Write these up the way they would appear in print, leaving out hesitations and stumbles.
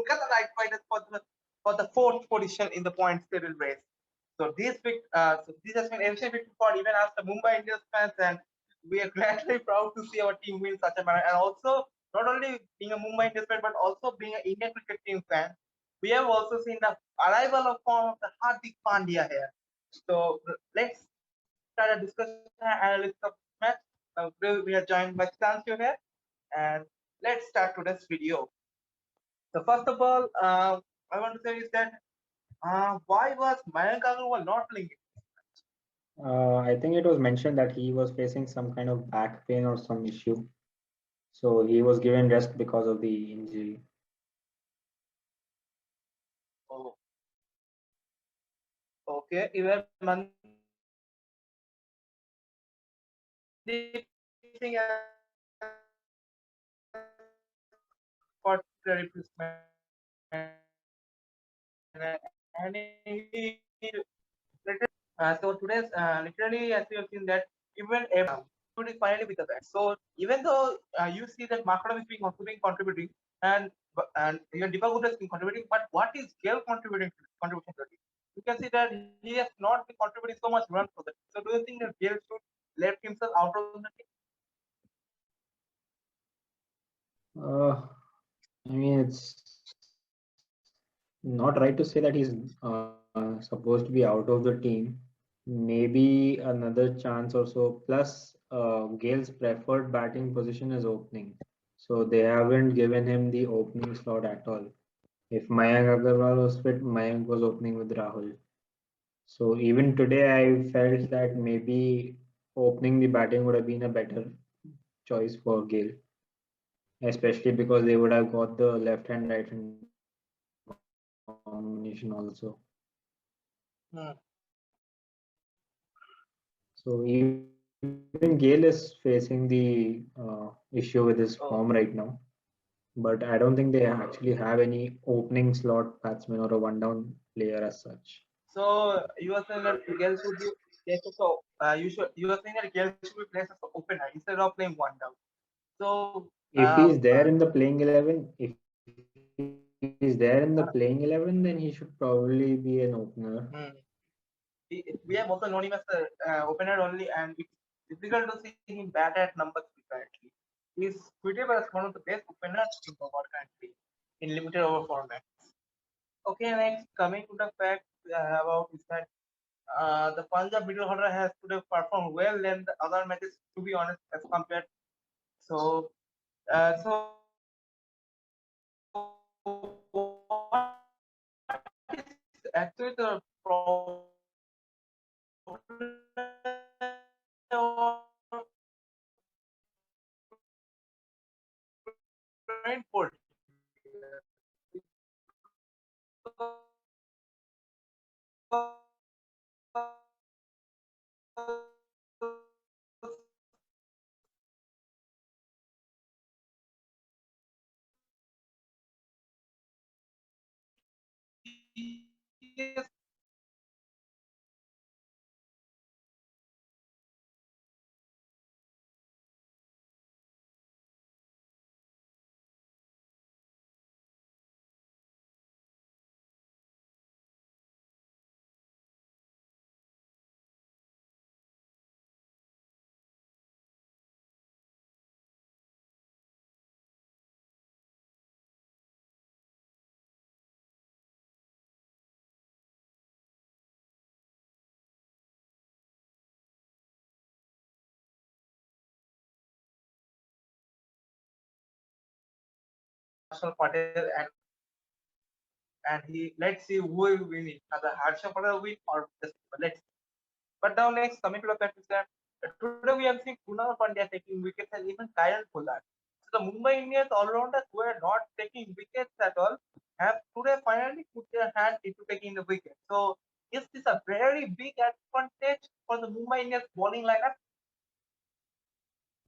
Kolkata Knight Riders for the fourth position in the points table race. So this has been efficient victory for even us, the Mumbai Indians fans, and we are gladly proud to see our team win such a manner. And also, not only being a Mumbai Indians fan, but also being an Indian cricket team fan, we have also seen the arrival of form of the Hardik Pandya here. So let's start a discussion and analysis of match. We are joined by Stansio here, and let's start today's video. So first of all, I want to say is that why was Mayank Agarwal not playing? I think it was mentioned that he was facing some kind of back pain or some issue. So he was given rest because of the injury. Oh, okay. Even Mandeep Singh got the replacement, and he so today's literally as you have seen that even everyone is finally with the bat. So even though you see that Makram is being also being contributing and even Deepak Gupta is being contributing, but what is Gale contribution to it? You can see that he has not been contributing so much run for that. So do you think that Gale should left himself out of the team? Uh, I mean, it's not right to say that he's supposed to be out of the team. Maybe another chance or so. Plus, Gale's preferred batting position is opening. So they haven't given him the opening slot at all. If Mayank Agarwal was fit, Mayank was opening with Rahul. So even today, I felt that maybe opening the batting would have been a better choice for Gale, especially because they would have got the left hand, right hand combination also. Hmm. So even Gale is facing the issue with his form right now. Oh, But I don't think they actually have any opening slot batsman or a one down player as such. so you are saying that Gale should be placed as you are saying that Gale should be placed as an opener instead of playing one down. So If he's there in the playing 11, if he's there in the playing 11, then he should probably be an opener. hmm. We have also known him as the opener only, and it's difficult to see him bat at number three currently. He's suitable as one of the best openers in the world currently in limited over format. Okay, next coming to the fact about is that the Punjab middle order has today performed well than the other matches, to be honest, as compared. So, so what is actually the point Harshal Patel and he let's see who will win it. Either Harshal Patel win or just let's. But now next coming to the fact is that today we have seen Kunal Pandya taking wickets and even Kyle Pollard. So the Mumbai Indians all-rounders who are not taking wickets at all have today finally put their hand into taking the wicket. So is this a very big advantage for the Mumbai Indians bowling lineup?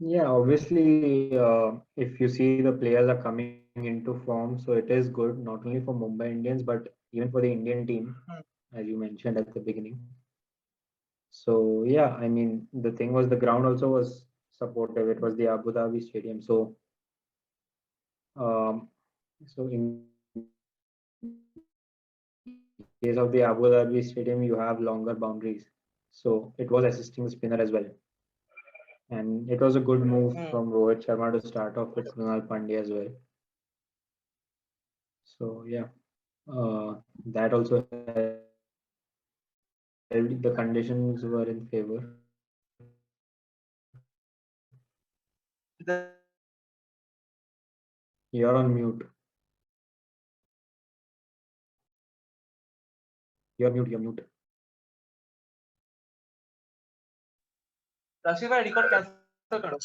Yeah, obviously, if you see the players are coming into form, so it is good not only for Mumbai Indians but even for the Indian team, Hmm. as you mentioned at the beginning. So yeah, I mean the thing was the ground also was supportive. It was the Abu Dhabi Stadium, so um, so Indian players case of the Abu Dhabi Stadium, you have longer boundaries, so it was assisting the spinner as well. And it was a good move from Rohit Sharma to start off with Krunal Pandya as well. So yeah, that also helped. The conditions were in favor. You're on mute. You're mute. You're mute. Rashid भाई record cancel करो.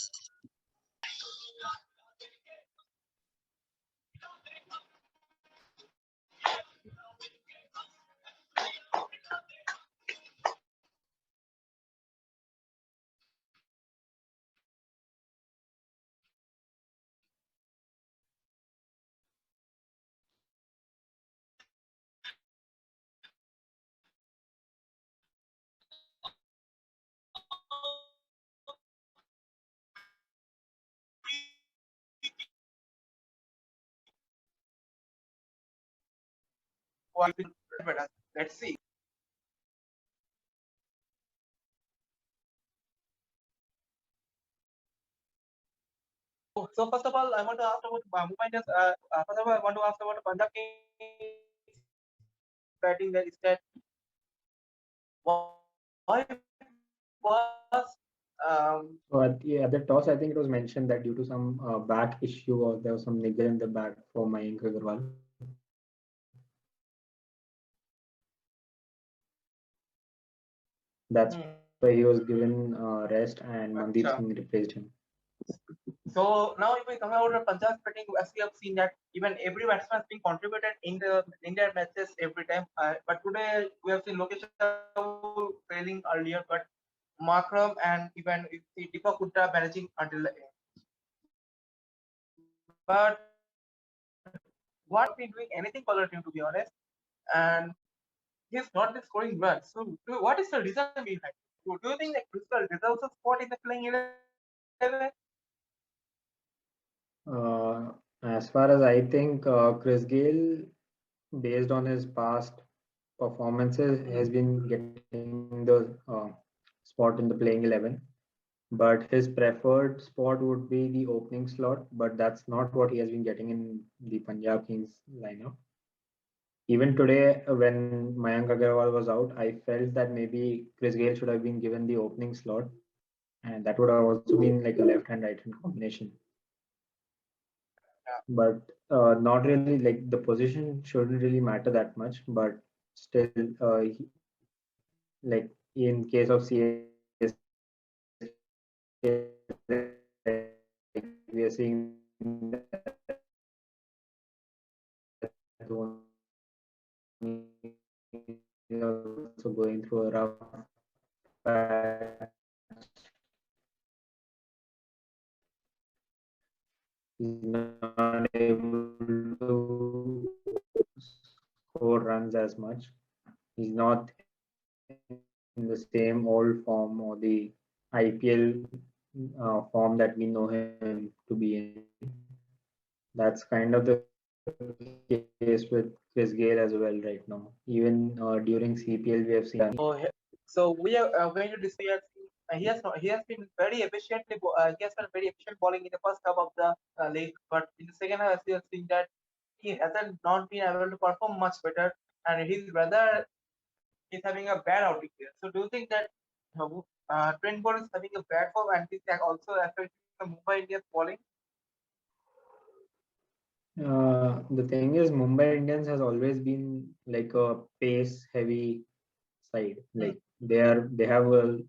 Let's see. So first of all, I want to ask about Mumbai Indians. First of all, I want to ask about Punjab Kings batting. That is that why was So at the toss, I think it was mentioned that due to some back issue or there was some niggle in the back for Mayank Agarwal. That's why he was given rest and Mandeep Singh replaced him. So now if we come out of Punjab batting, as we have seen that even every batsman has been contributed in their matches every time. But today we have seen Lokesh failing earlier, but Markram and even Deepak Hooda managing until the end. But what been doing anything for the team, to be honest, and he's not been scoring runs. So what is the reason behind? Do you think that Crystal deserves a spot in the playing 11? As far as I think, Chris Gayle, based on his past performances, has been getting the spot in the playing 11. But his preferred spot would be the opening slot, but that's not what he has been getting in the Punjab Kings lineup. Even today, when Mayank Agarwal was out, I felt that maybe Chris Gayle should have been given the opening slot, and that would have also been like a left-hand, right-hand combination. But not really, like the position shouldn't really matter that much, but still, like in case of CSK, we are seeing also going through a rough patch. He's not able to score runs as much. He's not in the same old form or the IPL form that we know him to be in. That's kind of the case with Chris Gayle as well right now. Even during CPL, we have seen. So we are going to display. He has been very efficiently. He has been very efficient bowling in the first half of the league, but in the second half, we have seen that he hasn't not been able to perform much better, and he's having a bad outing here. So do you think that Trent Bolt is having a bad form and this also affecting the Mumbai Indians bowling? The thing is, Mumbai Indians has always been like a pace heavy side. Like they have a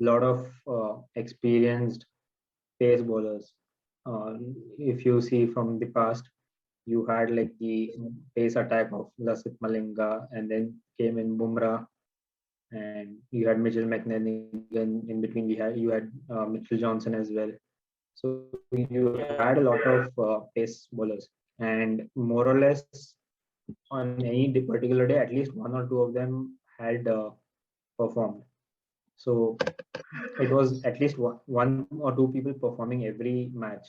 lot of experienced pace bowlers. If you see from the past, you had like the pace attack of Lasith Malinga, and then came in Bumrah, and you had Mitchell McNally. In between, you had Mitchell Johnson as well. So you had a lot of pace bowlers, and more or less on any particular day, at least one or two of them had performed. So it was at least one or two people performing every match.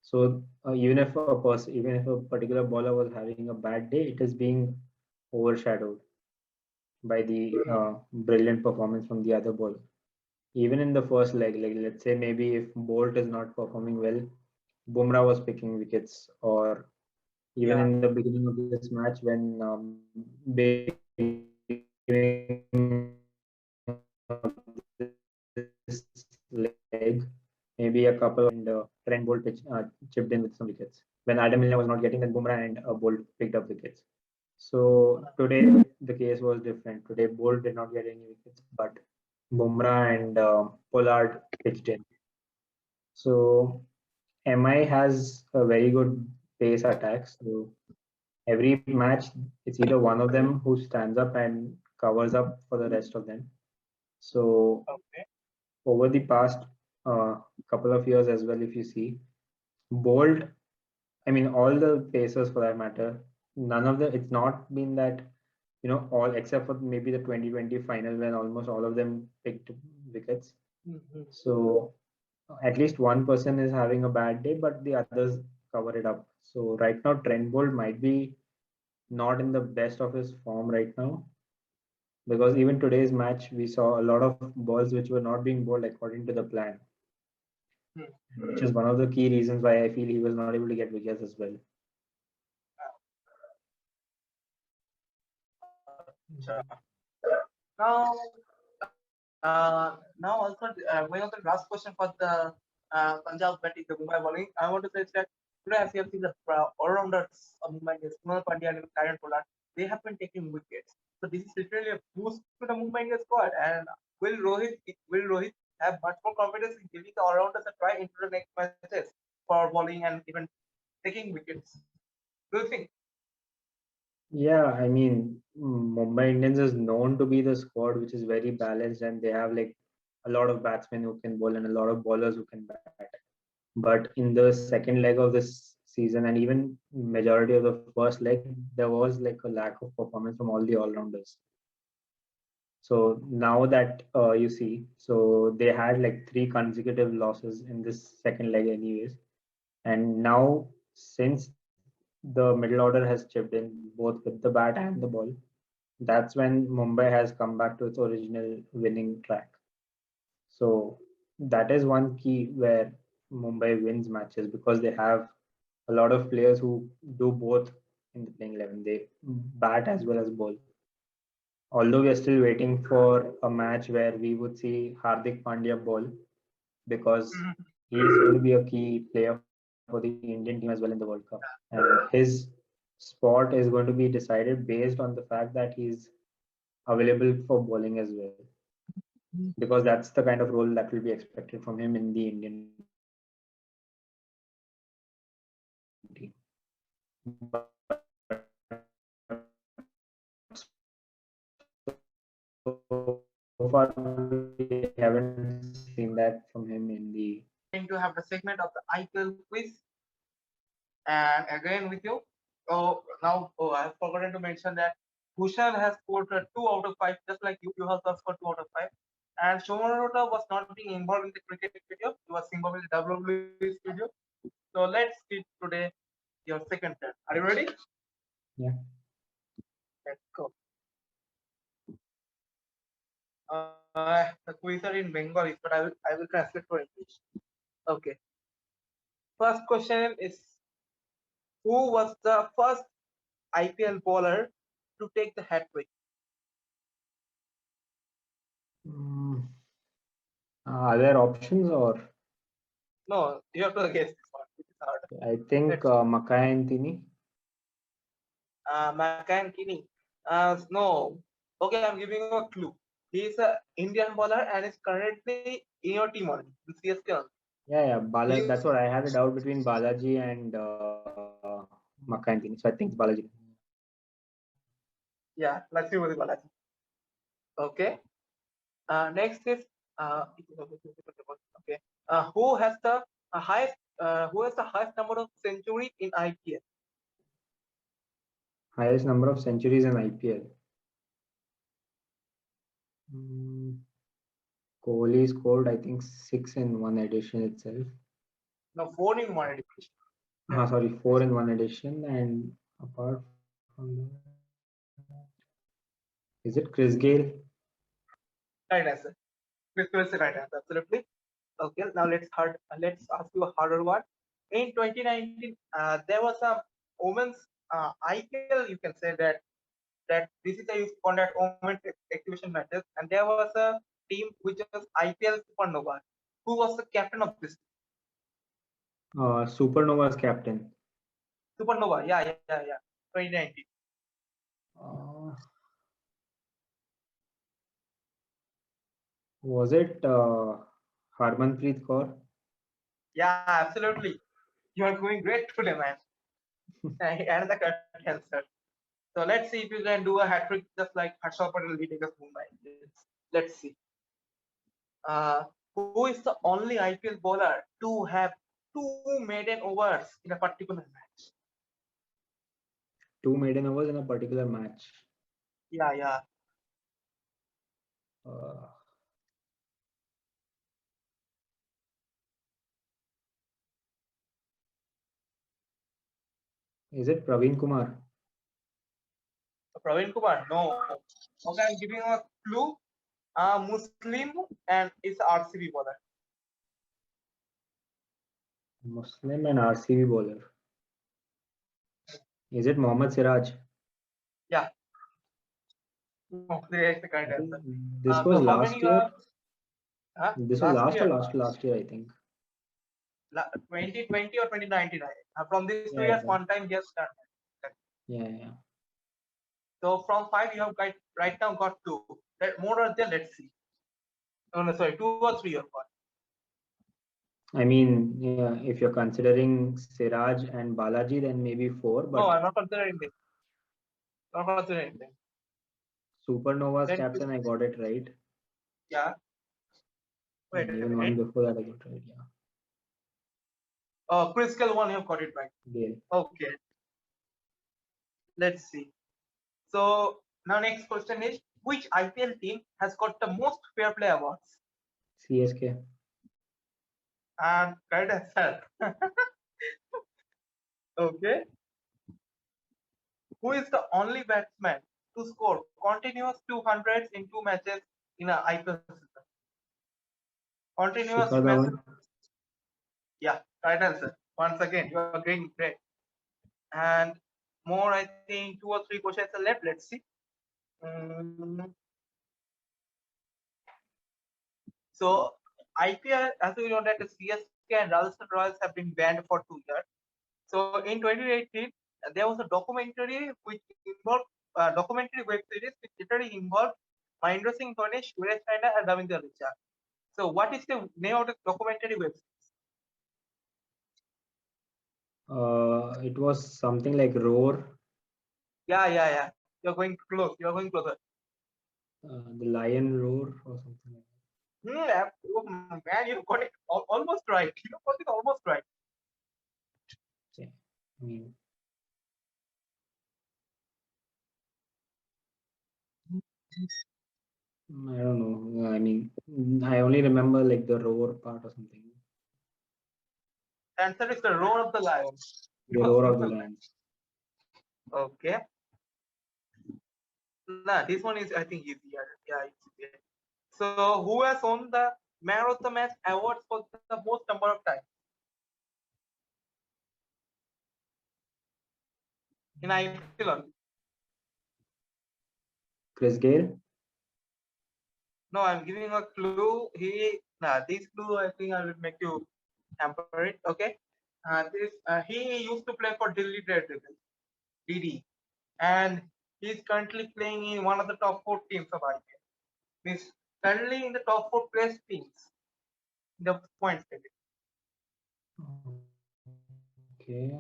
So even if a particular bowler was having a bad day, it is being overshadowed by the brilliant performance from the other bowler. Even in the first leg, like let's say maybe if Bolt is not performing well, Bumrah was picking wickets, or even Yeah. in the beginning of this match when this leg, maybe a couple of and Trent Bolt chipped in with some wickets. When Adam Milner was not getting, then Bumrah and Bolt picked up wickets. So today the case was different. Today Bolt did not get any wickets, but Bumrah and Pollard pitched in. So MI has a very good pace attack. So every match, it's either one of them who stands up and covers up for the rest of them. So Okay. over the past couple of years as well, if you see, Bolt, I mean, all the pacers for that matter, none of the, it's not been that, all except for maybe the 2020 final when almost all of them picked wickets. Mhm. So at least one person is having a bad day, but the others cover it up. So right now, Trent Bolt might be not in the best of his form right now, because even today's match, we saw a lot of balls which were not being bowled according to the plan, which is one of the key reasons why I feel he was not able to get wickets as well. Sure. Now, now also going on to the last question for the Punjab batting, the Mumbai bowling. I want to say that today, as you have seen, the all-rounders of Mumbai Indians, Kunal Pandya and Karen Pollard, they have been taking wickets. So this is literally a boost to the Mumbai Indians squad. And will Rohit have much more confidence in giving the all-rounders a try into the next matches for bowling and even taking wickets? Do you think? Yeah, I mean, Mumbai Indians is known to be the squad which is very balanced, and they have like a lot of batsmen who can bowl and a lot of bowlers who can bat. But in the second leg of this season, and even majority of the first leg, there was like a lack of performance from all the all-rounders. So now that you see, so they had like three consecutive losses in this second leg, anyways. And now, since the middle order has chipped in both with the bat and the ball, that's when Mumbai has come back to its original winning track. So that is one key where Mumbai wins matches, because they have a lot of players who do both in the playing 11. They bat as well as bowl. Although we are still waiting for a match where we would see Hardik Pandya bowl, because he is going to be a key player for the Indian team as well in the World Cup. And his spot is going to be decided based on the fact that he's available for bowling as well, because that's the kind of role that will be expected from him in the Indian team. But so far, we haven't seen that from him in the. Going to have the segment of the IPL quiz. And again with you. I've forgotten to mention that Bhushan has scored a 2 out of 5, just like you have also scored 2 out of 5. And Shomarota was not being involved in the cricket video, he was involved in the WWE studio. So let's see today your second turn. Are you ready? Yeah. Let's go. The quiz are in Bengali, but I will translate for English. Okay. First question is, who was the first IPL bowler to take the hat trick? Mm, are there options, or No, you have to guess this one. It is hard. I think Let's see. Makai and Tini? Makan Kini. No. Okay, I'm giving you a clue. He is a Indian bowler and is currently in your team only, in CSK only. Yeah, Will you? That's what I had a doubt between Balaji and Makai and Tini. So I think it's Balaji. Yeah, let's see with Balaji. Okay. Next is okay. Who has the highest number of centuries in IPL? Highest number of centuries in IPL. Kohli scored, I think, 6 in one edition itself. No, 4 in one edition. Sorry, 4 in one edition. And apart from that, is it Chris Gale? Right answer. Chris Gale is the right answer. Absolutely. Okay, now let's ask you a harder one. In 2019, there was a women's IPL. You can say that this is a youth conduct women's exhibition matches, and there was a team which was IPL Supernova. Who was the captain of this Supernova's captain. Supernova? Yeah. 2019. Uh, was it Harmanpreet Kaur? Yeah, absolutely. You are going great today, man. And the correct answer. So let's see if you can do a hat trick just like Harshal Patel leading us Mumbai. Let's see. Who is the only IPL bowler to have 2 maiden overs in a particular match? 2 maiden overs in a particular match. Yeah. Uh, is it Praveen Kumar? Praveen Kumar? No. Okay, I'm giving a clue. Muslim and is RCB bowler. Muslim and RCB bowler. Is it Mohammad Siraj? Yeah. No, there is the correct I think answer. this was So how last many year. This was last last or year? last year, I think. 2020 or 2019? From these 2 Yeah, years, one time he has done. yeah. So from 5, you have right now got 2. More or less, let's see. Oh, no, sorry, 2 or 3 or what? I mean, yeah, if you're considering Siraj and Balaji, then maybe 4. No, But I'm not considering this. Not considering anything. Supernova's Then captain, I got it right. yeah. Wait And a even one minute. before that, I got right. Yeah. Chris Gale one, you have got it right. Gale. Okay. Let's see. So now next question is, which IPL team has got the most fair play awards? CSK. And correct answer. Okay. Who is the only batsman to score continuous 200s in 2 matches in an IPL season? Continuous Shikhar matches. Dhawan. Yeah, correct answer. Once again, you are getting great. And more, I think 2 or 3 questions are left. Let's see. So IPL, as we know that the CSK and Rajasthan Royals have been banned for 2 years. So in 2018, there was a documentary which involved documentary web series which literally involved Mahendra Singh Dhoni, Suresh Raina, and Ravindra Jadeja. So what is the name of the documentary web series? It was something like Roar. Yeah. You're going close. You're going closer. The Lion Roar or something like Man, you got it almost right. You got it almost right. that. Yeah. I mean, I don't know. I mean, I only remember like the Roar part or something. Answer is the Roar of the Lion. The Roar of the Lions. Okay. Nah, this one is I think easier. Yeah, it's easier. So who has won the Man of the Match award for the most number of times in IPL only? Chris Gale. No, I'm giving a clue. This clue I think I will make you hamper it. Okay. He used to play for Delhi Daredevils, DD, and he's currently playing in one of the top 4 teams of IPL. He's currently in the top 4 place teams in the points table. Okay.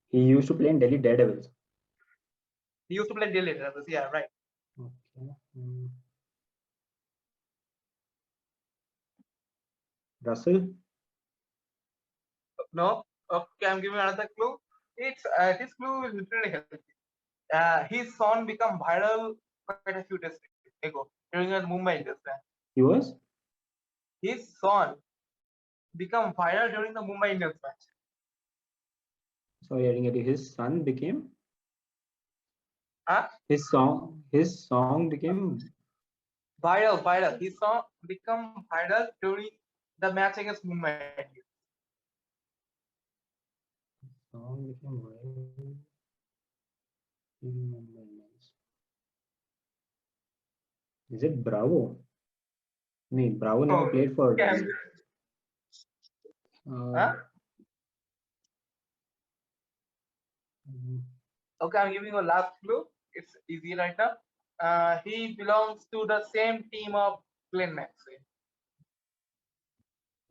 He used to play in Delhi Daredevils. He used to play Delhi Daredevils. Yeah, right. Okay. Russell. No. Okay, I'm giving another clue. It's this clue is literally helpful. His son became viral quite a few days ago during a Mumbai Indians match. He was. His son become viral during the Mumbai Indians match. Sorry, I didn't get it. His son became Huh? his song became Viral. His song become viral during the match against Mumbai Indians. song became viral in Mumbai Indians. Is it Bravo? No, Bravo never Oh, played for can huh? uh, Okay, I'm giving you a last clue. It's easy right now. He belongs to the same team of Glenn Maxwell.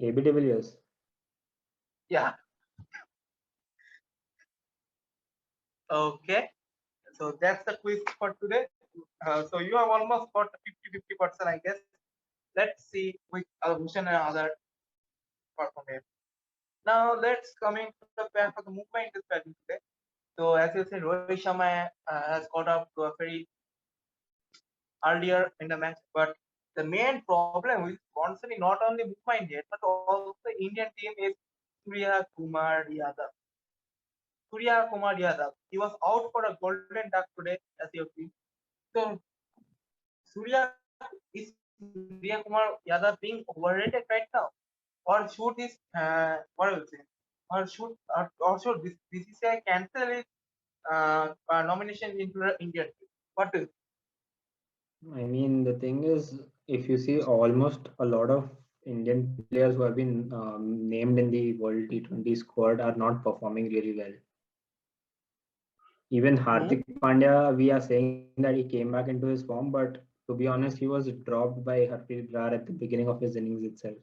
AB de Villiers. Yeah. Okay. So that's the quiz for today. So you have almost got 50-50%, I guess. Let's see which Bhushan and other perform. Now let's coming to the back of the Mumbai Indians batting today. So as you said, Rohit Sharma has got up to a very earlier in the match, but the main problem is concerning not only Mumbai Indians but also the Indian team is Surya Kumar Yadav. Surya Kumar Yadav. He was out for a golden duck today, as you have seen. So Surya is Surya Kumar Yadav being overrated right now, or should this what I will say, or should this BCCI cancel his nomination into the Indian team? What do you I mean, the thing is, if you see almost a lot of Indian players who have been named in the World T20 squad are not performing really well. Even Hardik Pandya, we are saying that he came back into his form, but to be honest, he was dropped by Harpreet Brar at the beginning of his innings itself.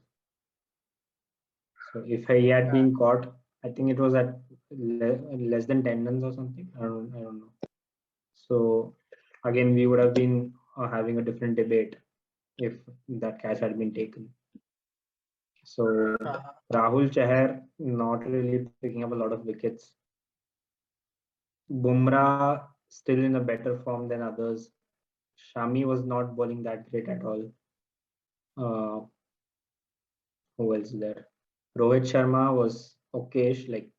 So if he had been caught, I think it was at less than 10 runs or something. I don't know. So again, we would have been having a different debate if that catch had been taken. So Rahul Chahar not really picking up a lot of wickets. Bumrah still in a better form than others. Shami was not bowling that great at all. Who else is there? Rohit Sharma was okayish, like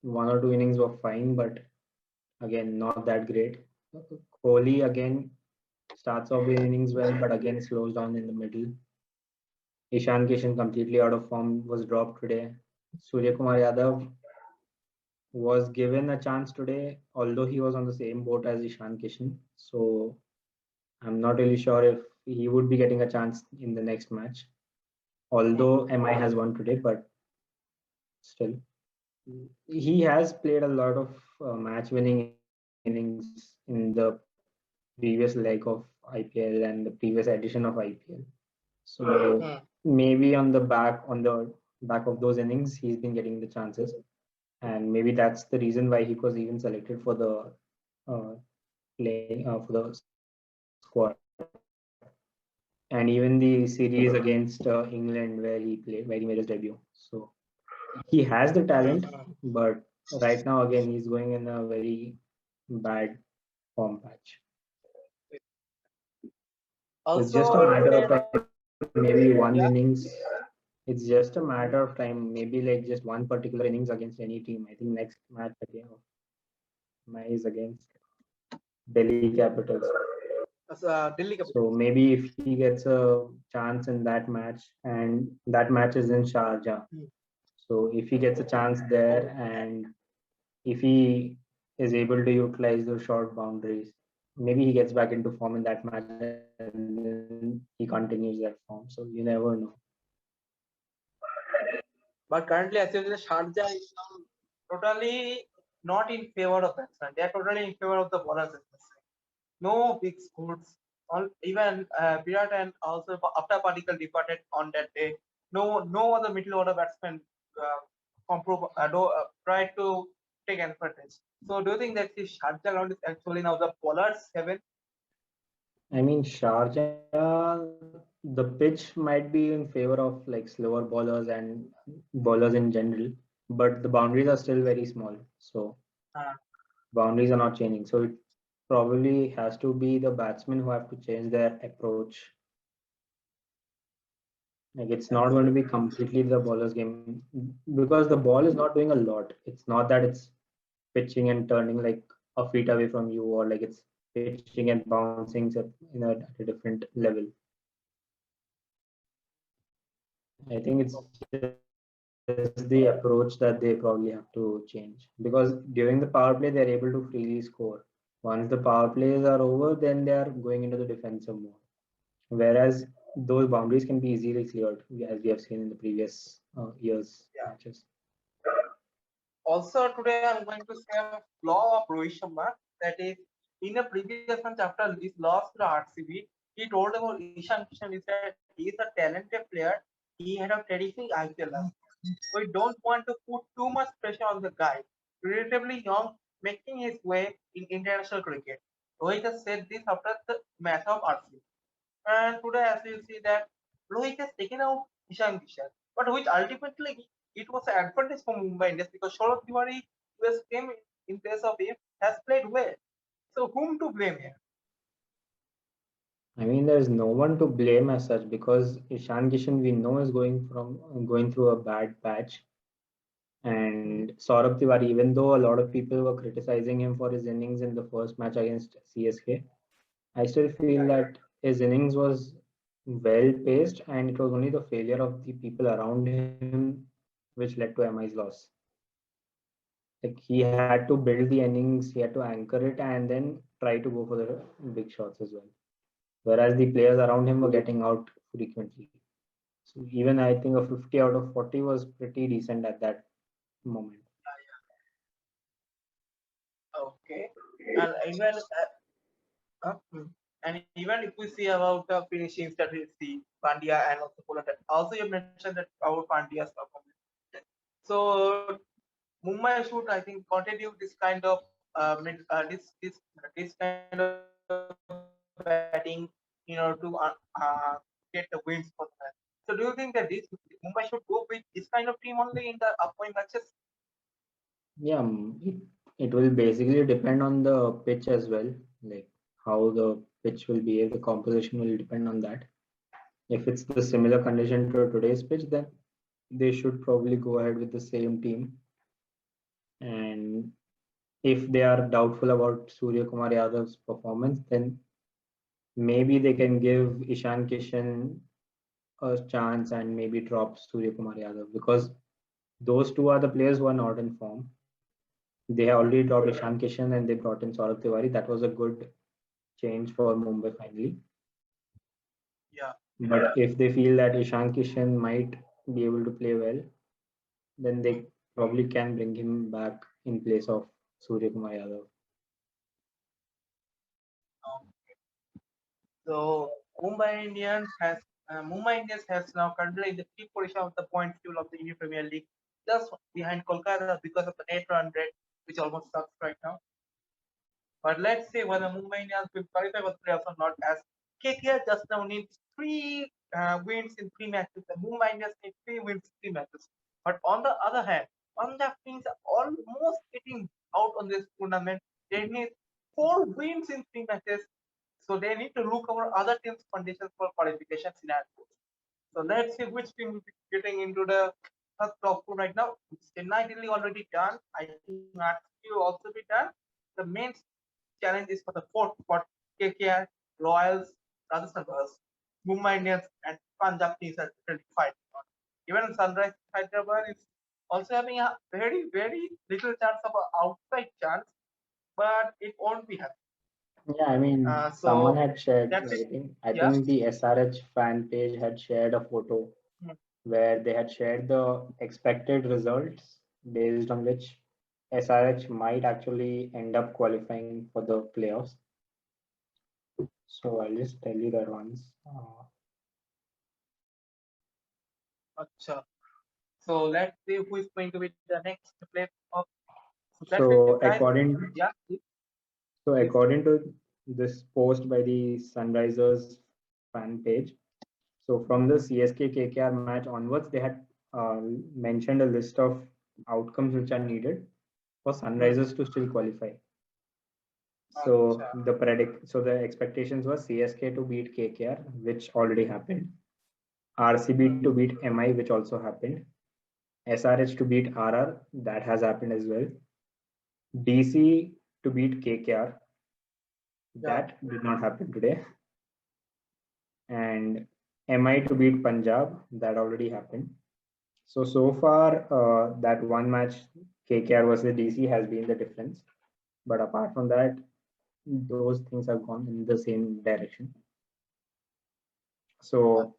one or two innings were fine, but again, not that great. Kohli again starts off the innings well, but again slows down in the middle. Ishan Kishan completely out of form was dropped today. Surya Kumar Yadav was given a chance today, although he was on the same boat as Ishan Kishan. So I'm not really sure if he would be getting a chance in the next match. Although MI has won today, but still, he has played a lot of match-winning innings in the previous leg of IPL and the previous edition of IPL. So maybe on the back of those innings, he's been getting the chances, and maybe that's the reason why he was even selected for the for the squad. And even the series against England, where where he made his debut. So he has the talent, but right now again he's going in a very bad form patch. So it's just a also matter of today? time, maybe one innings. Yeah. It's just a matter of time, maybe like just one particular innings against any team. I think next match again is against Delhi Capitals. Delhi So Capitals. maybe if he gets a chance in that match, and that match is in Sharjah. So if he gets a chance there, and if he is able to utilize those short boundaries, maybe he gets back into form in that match and then he continues that form. So you never know. But currently, as you said, Sharjah is now totally not in favor of batsmen. They are totally in favor of the bowlers. No big scores. Even Virat and also after Padikkal departed on that day, no other middle order batsman tried to take advantage. So do you think that this Sharjah ground is actually now the bowlers heaven? I mean, Sharjah, the pitch might be in favor of like slower bowlers and bowlers in general, but the boundaries are still very small. So boundaries are not changing. So it probably has to be the batsmen who have to change their approach. Like it's not going to be completely the bowler's game because the ball is not doing a lot. It's not that it's pitching and turning like a feet away from you or like it's pitching and bouncing at a different level. I think it's just the approach that they probably have to change because during the power play they're able to freely score. Once the power plays are over, then they are going into the defensive mode. Whereas those boundaries can be easily cleared, as we have seen in the previous years Yeah. matches. Also, today I'm going to say a flaw of Rohit Sharma. That is, in a previous match after this loss to the RCB, he told about Ishan Kishan is that he is a talented player. He had a terrific IPL last year. We don't want to put too much pressure on the guy. Relatively young, making his way in international cricket. Rohit has said this after the match of RCB. And today, as you see that Rohit has taken out Ishan Kishan, but which ultimately it was an advantage for Mumbai Indians because Saurav Tiwari, who has came in place of him, has played well. So whom to blame here? I mean, there's no one to blame as such because Ishan Kishan we know is going through a bad patch, and Saurabh Tiwari, even though a lot of people were criticizing him for his innings in the first match against CSK, I still feel that his innings was well paced, and it was only the failure of the people around him which led to MI's loss. Like he had to build the innings, he had to anchor it, and then try to go for the big shots as well. Whereas the players around him were getting out frequently. So even I think a 50 out of 40 was pretty decent at that moment. Okay, and even and even if we see about the finishing strategy, Pandya and also Pollard, also you mentioned that about Pandya's performance. So Mumbai should, I think, continue this kind of this kind of batting in order to get the wins for the match. So do you think that this Mumbai should go with this kind of team only in the upcoming matches? Yeah, it will basically depend on the pitch as well, like how the pitch will behave, the composition will depend on that. If it's the similar condition to today's pitch, then they should probably go ahead with the same team. And if they are doubtful about Surya Kumar Yadav's performance, then maybe they can give Ishan Kishan a chance and maybe drop Surya Kumar Yadav because those two are the players who are not in form. They have already dropped Ishan Kishan and they brought in Saurabh Tiwari. That was a good change for Mumbai finally. Yeah. But if they feel that Ishan Kishan might be able to play well, then they probably can bring him back in place of Surya Kumar Yadav. So Mumbai Indians has now currently in the fifth position of the points table of the Indian Premier League, just behind Kolkata because of the net run rate, which almost sucks right now. But let's see whether Mumbai Indians will qualify for the playoffs or not. As KKR just now needs three wins in three matches, the Mumbai Indians need 3 wins in 3 matches. But on the other hand, Punjab teams are almost getting out on this tournament. They need 4 wins in 3 matches, so they need to look over other teams' conditions for qualification scenarios. So let's see which team will be getting into the top 4 right now. Chennai Delhi already done. I think RCB will also be done. The main challenge is for the fourth spot: KKR, Royals, Rajasthan Royals, Mumbai Indians, and Punjab teams are currently fighting on. Even Sunrise Hyderabad is also having a very little chance of an outside chance, but it won't be happening. Yeah, I mean, someone So had shared, that's it. I Yeah. think the SRH fan page had shared a photo where they had shared the expected results based on which SRH might actually end up qualifying for the playoffs. So I'll just tell you that once. Acha. So let's see who is going to be the next play of. So that's it, So guys. according Yeah. so according to this post by the Sunrisers fan page, so from the CSK KKR match onwards, they had mentioned a list of outcomes which are needed for Sunrisers to still qualify. So the expectations were CSK to beat KKR, which already happened. RCB to beat MI, which also happened. SRH to beat RR, that has happened as well. DC to beat KKR, that did not happen today. And MI to beat Punjab, that already happened. So far, that one match, KKR versus DC, has been the difference. But apart from that, those things have gone in the same direction. So